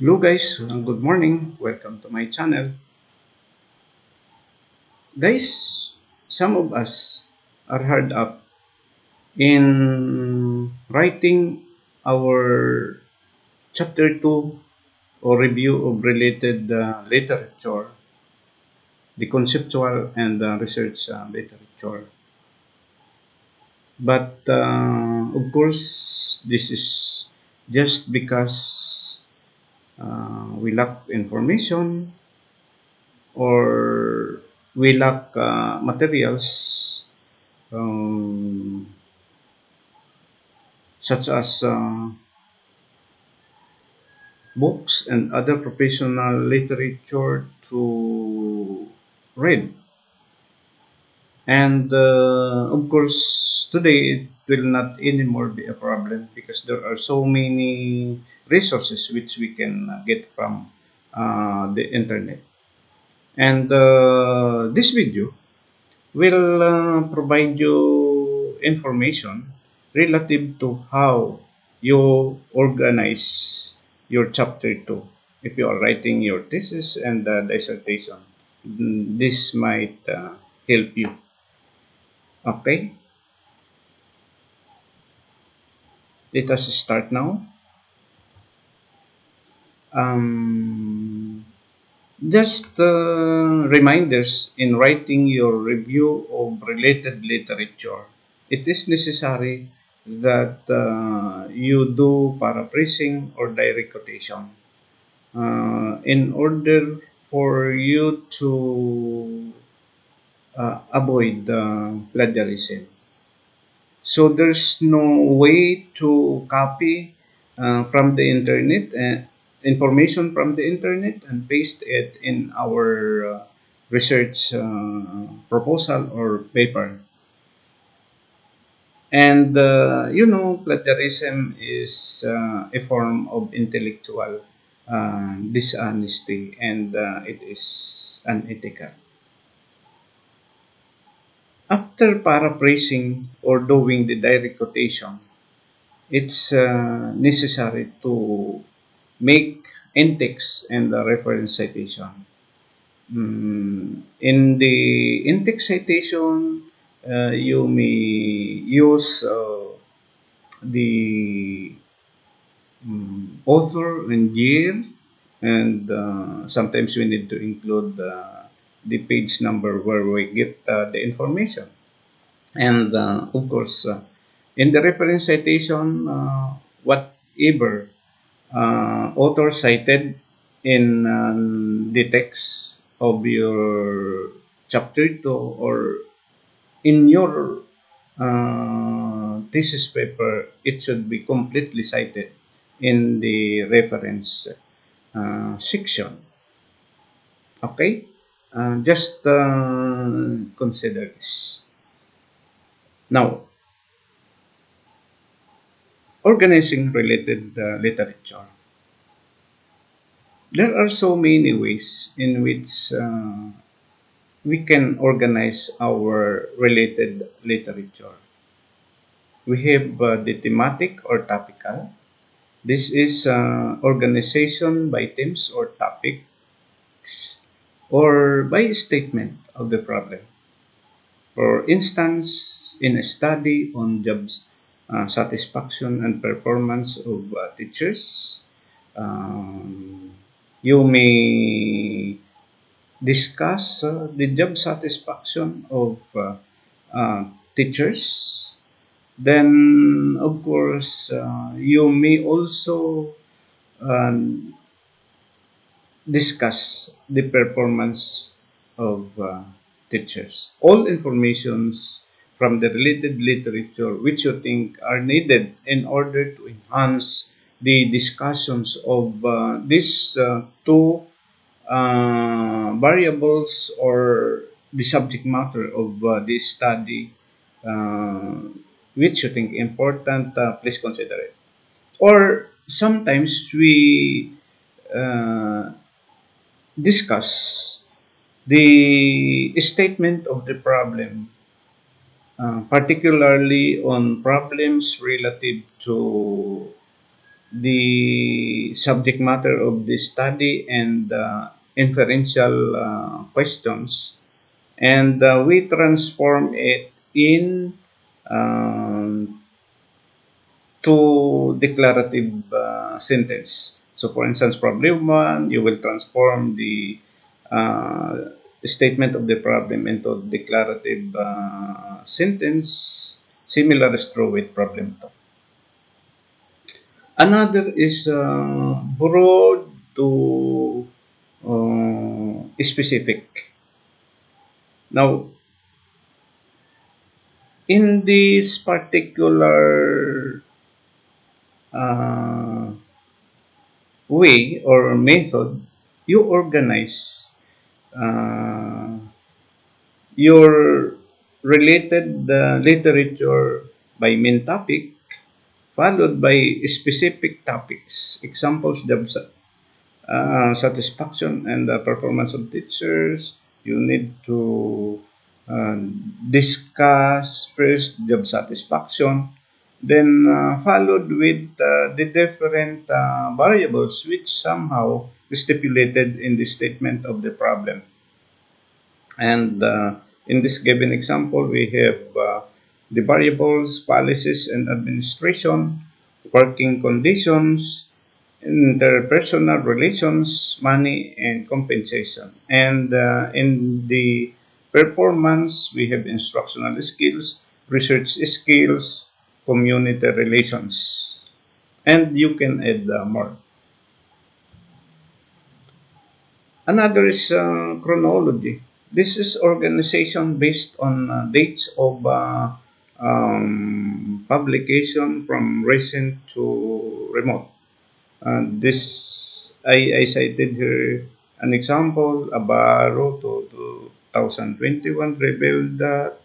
Hello guys, good morning. Welcome to my channel. Guys, some of us are hard up in writing our chapter 2 or review of related literature, the conceptual and research literature. But of course, this is just because we lack information or we lack materials um, such as books and other professional literature to read. And of course, today it will not anymore be a problem because there are so many resources which we can get from the internet. And this video will provide you information relative to how you organize your chapter 2 if you are writing your thesis and dissertation. This might help you. Okay, let us start now. um, just reminders in writing your review of related literature. It is necessary that you do paraphrasing or direct quotation in order for you to avoid plagiarism. So there's no way to copy from the internet information from the internet and paste it in our research proposal or paper. And plagiarism is a form of intellectual dishonesty, and it is unethical. After paraphrasing or doing the direct quotation, it's necessary to make in-text and the reference citation. In the in-text citation, you may use the author and year, and sometimes we need to include the page number where we get the information. And of course, in the reference citation, whatever author cited in the text of your chapter 2 or in your thesis paper, it should be completely cited in the reference section. Okay? Just consider this. Now, organizing related literature. There are so many ways in which we can organize our related literature. We have the thematic or topical. This is organization by themes or topics or by statement of the problem. For instance, in a study on jobs satisfaction and performance of teachers, um, you may discuss the job satisfaction of teachers. Then, of course, you may also um, discuss the performance of teachers. All informations from the related literature which you think are needed in order to enhance the discussions of these two variables or the subject matter of this study uh, which you think important, please consider it. Or sometimes we uh, discuss the statement of the problem, particularly on problems relative to the subject matter of the study and inferential questions, and we transform it in um, to declarative sentence. So, for instance, problem one, you will transform the uh, statement of the problem into declarative sentence. Similar is true with problem two. Another is broad to specific. Now, in this particular uh, way or method, you organize uh, your related literature by main topic, followed by specific topics, examples, job satisfaction and the performance of teachers. You need to uh, discuss first job satisfaction, then followed with the different variables which somehow stipulated in the statement of the problem. And in this given example, we have the variables, policies, and administration, working conditions, interpersonal relations, money, and compensation. And in the performance, we have instructional skills, research skills, community relations. And you can add more. Another is chronology. This is organization based on dates of publication from recent to remote. I cited here an example. Abaro to 2021 revealed that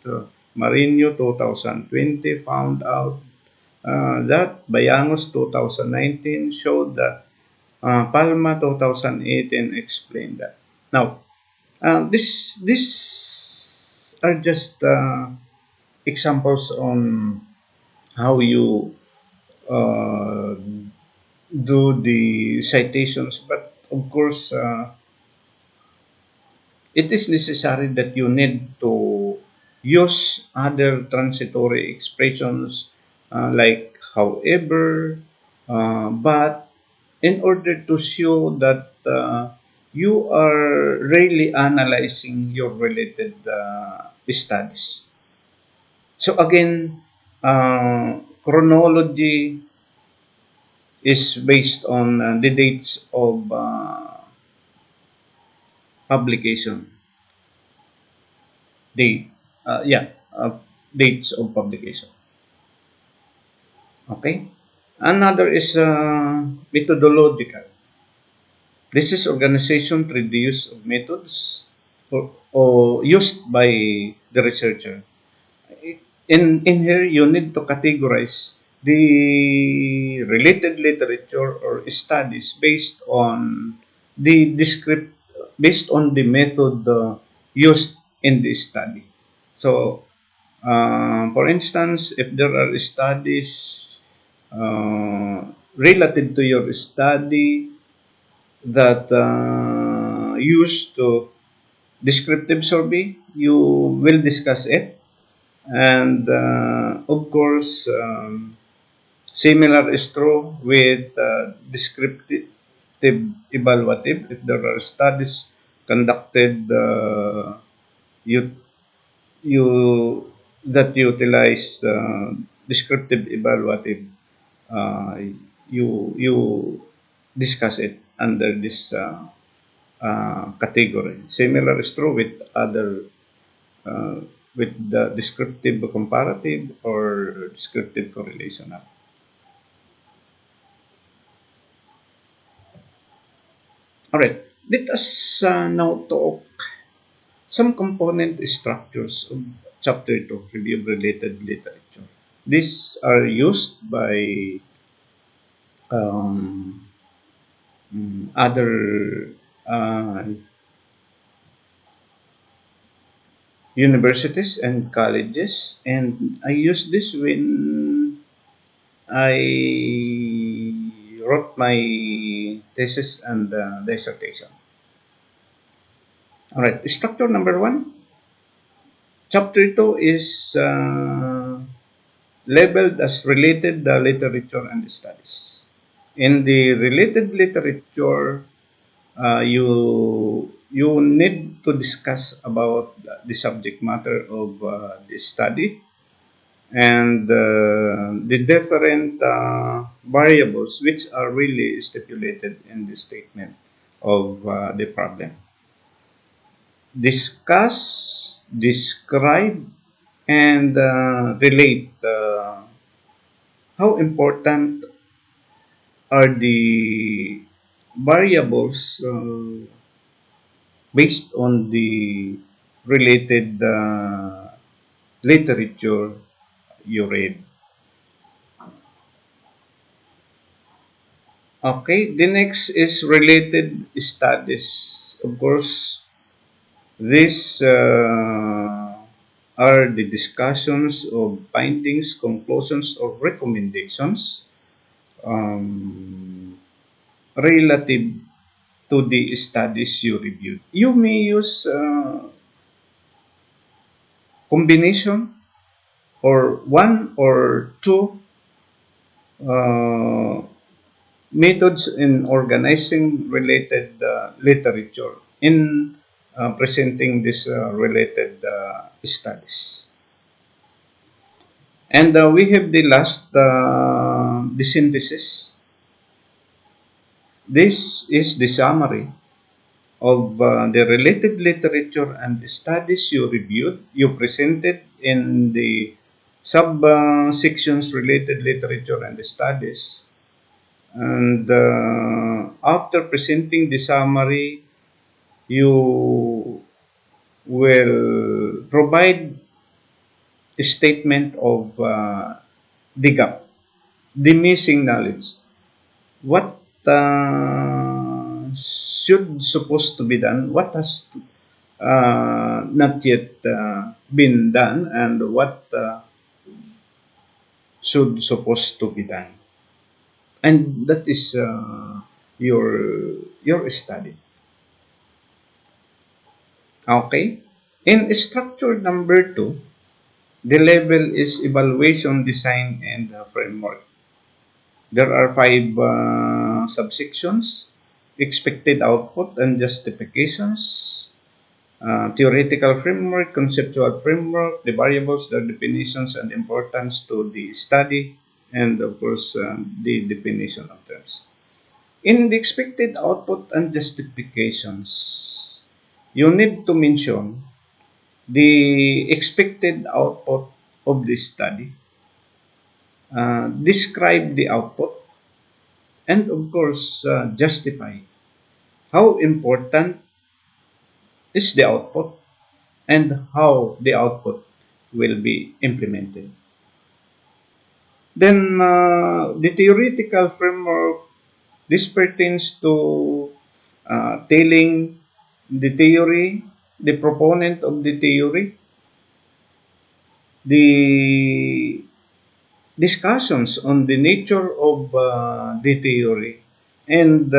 Marino 2020 found out that Bayangos 2019 showed that Palma 2018 explained that. Now, this are just examples on how you uh, do the citations, but of course, it is necessary that you need to use other transitory expressions like however, but in order to show that you are really analyzing your related studies. So again, chronology is based on the dates of publication. Date, yeah, dates of publication. Okay. Another is methodological. This is organization through the use of methods or used by the researcher. In here, you need to categorize the related literature or studies the based on the method used in the study. So, for instance, if there are studies related to your study that used to descriptive survey, you will discuss it. And of course, similar is true with descriptive evaluative. If there are studies conducted, you you that utilize descriptive evaluative, uh, you discuss it under this category. Similar is true with other uh, with the descriptive comparative or descriptive correlational. All right, let us now talk some component structures of chapter 2, review of related literature. These are used by um, other uh, universities and colleges, and I use this when I wrote my thesis and dissertation. All right, structure number one. Chapter two is labeled as related literature and studies. In the related literature, you need to discuss about the subject matter of the study and the different variables which are really stipulated in the statement of the problem. Discuss, describe, and relate how important are the variables based on the related literature you read. Okay, the next is related studies. Of course, these are the discussions of findings, conclusions, or recommendations relative to the studies you reviewed. You may use combination or one or two uh, methods in organizing related literature in presenting these related studies. And we have the last, the synthesis. This is the summary of the related literature and the studies you reviewed, you presented in the sub sections related literature and the studies. And after presenting the summary, you will provide a statement of the gap, the missing knowledge. What should supposed to be done? What has not yet been done, and what should supposed to be done? And that is your study. Okay. In structure number two, the level is evaluation, design, and framework. There are five subsections: expected output and justifications, theoretical framework, conceptual framework, the variables, the definitions, and importance to the study, and of course, the definition of terms. In the expected output and justifications, you need to mention the expected output of the study, describe the output, and of course, justify how important is the output and how the output will be implemented. Then, the theoretical framework, this pertains to telling the theory, the proponent of the theory, the discussions on the nature of the theory, and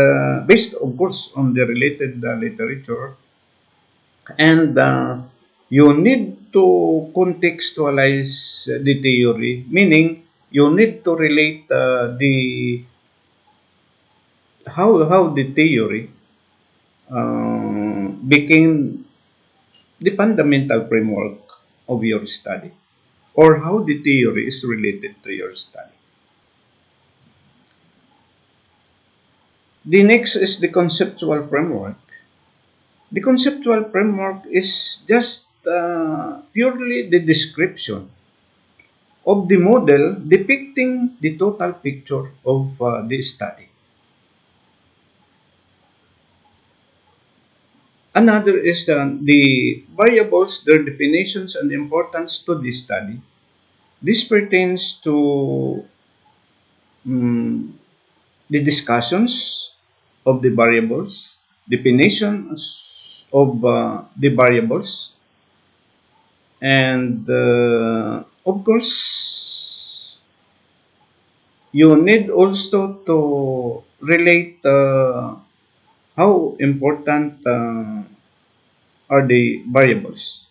based, of course, on the related literature. And you need to contextualize the theory, meaning you need to relate the how the theory became the fundamental framework of your study, or how the theory is related to your study. The next is the conceptual framework. The conceptual framework is just purely the description of the model depicting the total picture of the study. Another is the variables, their definitions and importance to the study. This pertains to um, the discussions of the variables, definitions of the variables, and of course, You need also to relate how important are the variables.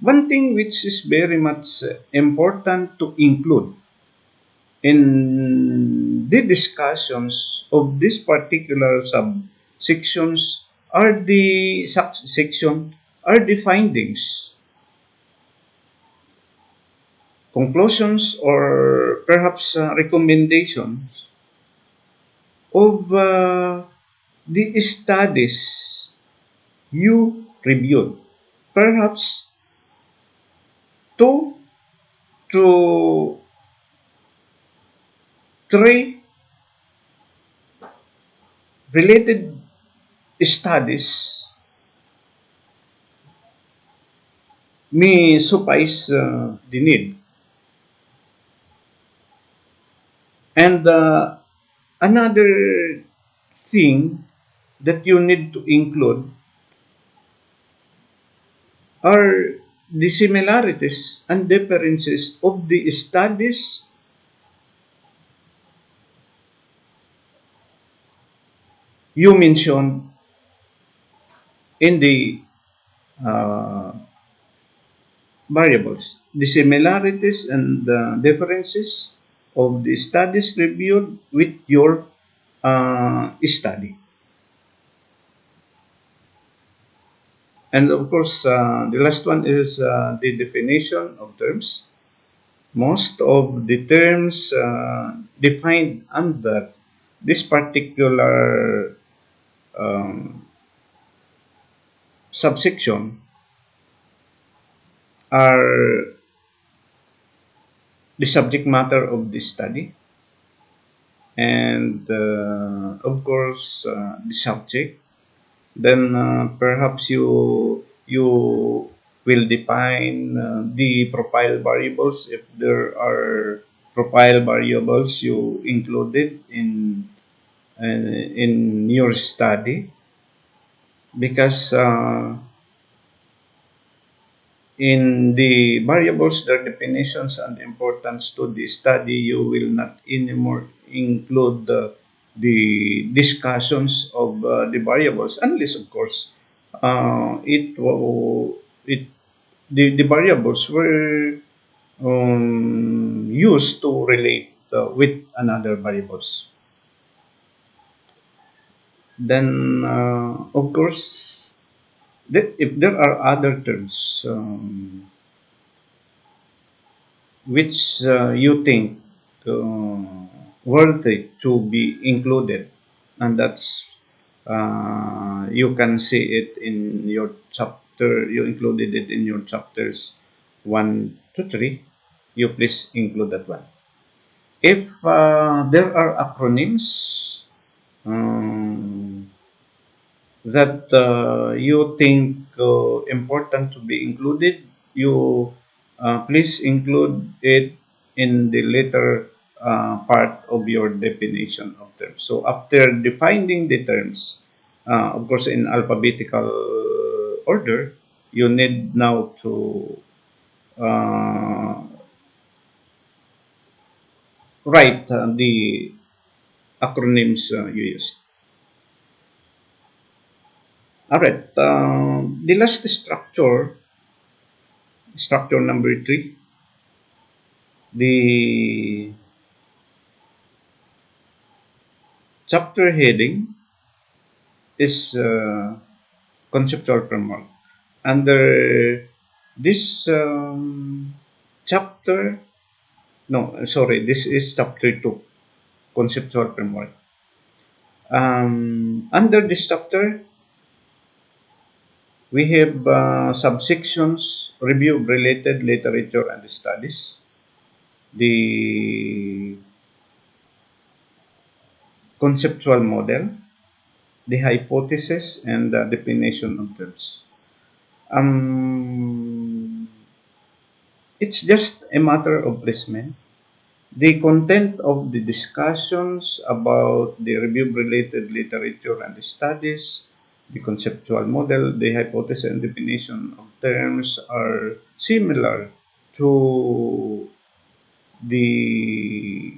One thing which is very much important to include in the discussions of this particular subsections are the subsection are the findings, conclusions, or perhaps recommendations of the studies you reviewed. Perhaps two to three related studies may suffice the need. And another thing that you need to include are the similarities and differences of the studies you mentioned in the uh, variables. The similarities and the differences of the studies reviewed with your study. And of course, the last one is the definition of terms. Most of the terms defined under this particular um, subsection are the subject matter of the study, and of course the subject. Then perhaps you will define the profile variables if there are profile variables you included in your study, because in the variables, their definitions and importance to the study, you will not anymore include the discussions of the variables, unless, of course, it the variables were used to relate with another variables. Then, of course, if there are other terms which you think uh, worthy to be included, and that's you can see it in your chapter. You included it in your chapters 1 to 3. You please include that one. If there are acronyms um, that you think important to be included, you please include it in the later part of your definition of terms. So after defining the terms, of course in alphabetical order, you need now to uh, write the acronyms you used. All right. The last structure, structure number 3, the chapter heading is conceptual framework. Under this chapter, no, sorry, this is chapter 2, conceptual framework. Under this chapter, we have subsections, review of related literature and studies, the conceptual model, the hypothesis, and the definition of terms. Um, it's just a matter of placement. The content of the discussions about the review-related literature and studies, the conceptual model, the hypothesis and definition of terms are similar to the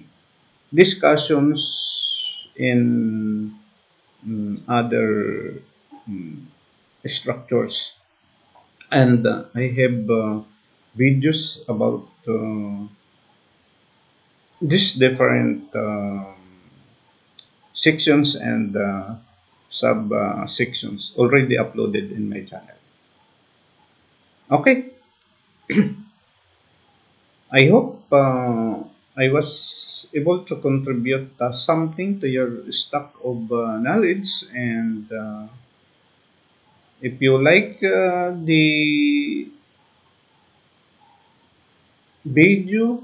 discussions in other mm, structures. And I have videos about these different sections and sub sections already uploaded in my channel. Okay, I hope I was able to contribute something to your stack of knowledge. And if you like the video,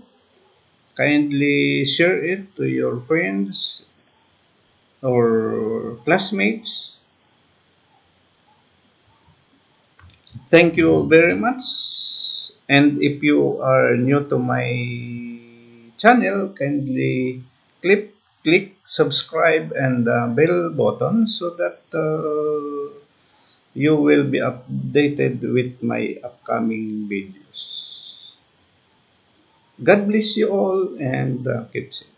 kindly share it to your friends or classmates. Thank you very much. And if you are new to my channel, kindly click subscribe and bell button so that you will be updated with my upcoming videos. God bless you all and keep safe.